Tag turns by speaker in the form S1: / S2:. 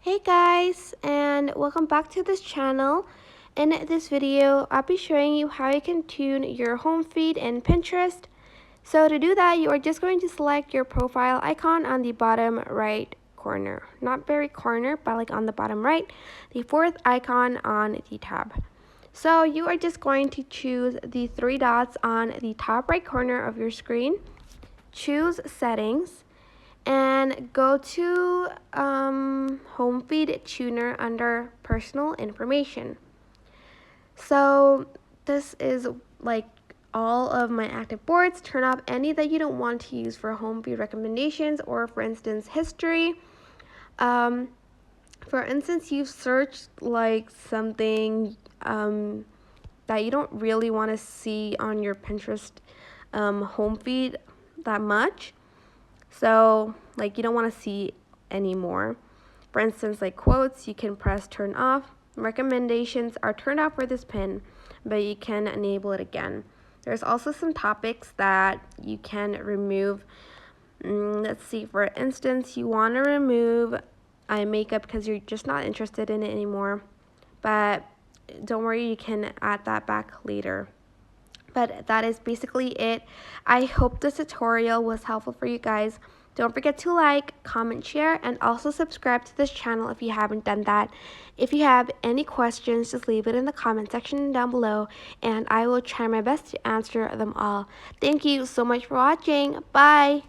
S1: Hey guys, and welcome back to this channel. In this video, I'll be showing you how you can tune your home feed in Pinterest. So to do that, you are just going to select your profile icon on the bottom right corner. Not very corner, but like on the bottom right, the fourth icon on the tab. So you are just going to choose the three dots on the top right corner of your screen, choose settings, and go to Homefeed tuner under personal information. So this is like all of my active boards. Turn off any that you don't want to use for Homefeed recommendations, or for instance history. For instance, you've searched like something that you don't really want to see on your Pinterest home feed that much. So like you don't want to see anymore. For instance, like quotes, you can press turn off. Recommendations are turned off for this pin, but you can enable it again. There's also some topics that you can remove. Let's see, for instance, you want to remove eye makeup because you're just not interested in it anymore. But don't worry, you can add that back later. But that is basically it. I hope this tutorial was helpful for you guys. Don't forget to like, comment, share, and also subscribe to this channel if you haven't done that. If you have any questions, just leave it in the comment section down below, and I will try my best to answer them all. Thank you so much for watching. Bye!